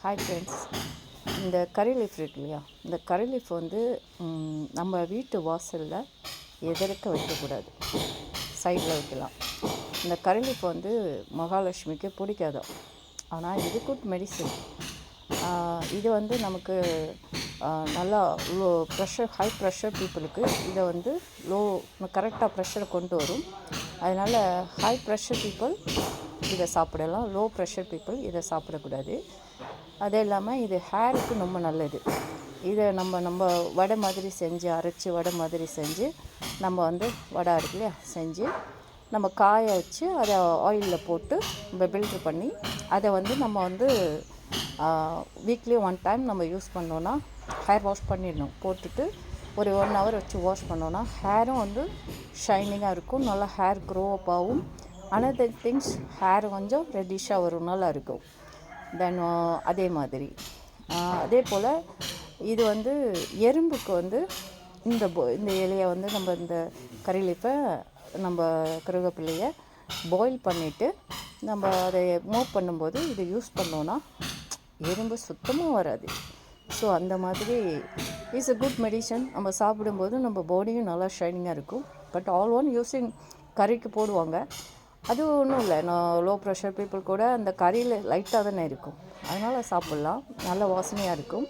Hi friends. இந்த கறி leaf இருக்கு இல்லையா, இந்த கறி லீஃப் வந்து நம்ம வீட்டு வாசலில் எதிர்க்க வைக்கக்கூடாது, சைடில் வைக்கலாம். இந்த கறி லீஃப் வந்து மகாலட்சுமிக்கு பிடிக்காது. ஆனால் இது குட் மெடிசன். இது வந்து நமக்கு நல்லா லோ ப்ரெஷர், ஹை ப்ரெஷர் பீப்புளுக்கு இதை வந்து கரெக்டாக ப்ரெஷரை கொண்டு வரும். அதனால் ஹை ப்ரெஷர் பீப்புள் இதை சாப்பிடலாம், லோ ப்ரெஷர் பீப்புள் இதை சாப்பிடக்கூடாது. அதே இல்லாமல் இது ஹேருக்கு ரொம்ப நல்லது. இதை நம்ம வடை மாதிரி செஞ்சு, அரைச்சி வடை மாதிரி செஞ்சு, நம்ம வந்து வடை இருக்கு இல்லையா, செஞ்சு நம்ம காய வச்சு அதை ஆயிலில் போட்டு ஃபில்ட்ரு பண்ணி அதை வந்து நம்ம வந்து வீக்லி 1 டைம் நம்ம யூஸ் பண்ணோன்னா ஹேர் வாஷ் பண்ணிடணும். போட்டுட்டு ஒரு 1 ஹவர் வச்சு வாஷ் பண்ணோன்னா ஹேரும் வந்து ஷைனிங்காக இருக்கும், நல்லா ஹேர் க்ரோ அப் ஆகும். அனதர் திங்ஸ், ஹேர் கொஞ்சம் ரெட்டிஷாக வரும், நல்லா இருக்கும். தென் அதே மாதிரி அதே போல் இது வந்து எறும்புக்கு வந்து இந்த இலையை வந்து நம்ம இந்த கறி லீஃபை, நம்ம கருவேப்பிலையை பாயில் பண்ணிவிட்டு நம்ம அதை மூவ் பண்ணும்போது இதை யூஸ் பண்ணோன்னா எறும்பு சுத்தமாக வராது. ஸோ அந்த மாதிரி இஸ் a குட் மெடிசன். நம்ம சாப்பிடும்போது நம்ம பாடியும் நல்லா ஷைனிங்காக இருக்கும். பட் ஆல் ஒன் யூஸிங் கறிக்கு போடுவாங்க. அது ஒன்றும் இல்லை, நான் லோ ப்ரெஷர் பீப்புள் கூட அந்த கறியில் லைட்டாக தானே இருக்கும், அதனால் சாப்பிட்லாம். நல்ல வாசனையாக இருக்கும்,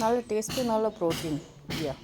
நல்ல டேஸ்ட்டு, நல்ல ப்ரோட்டீன். யா.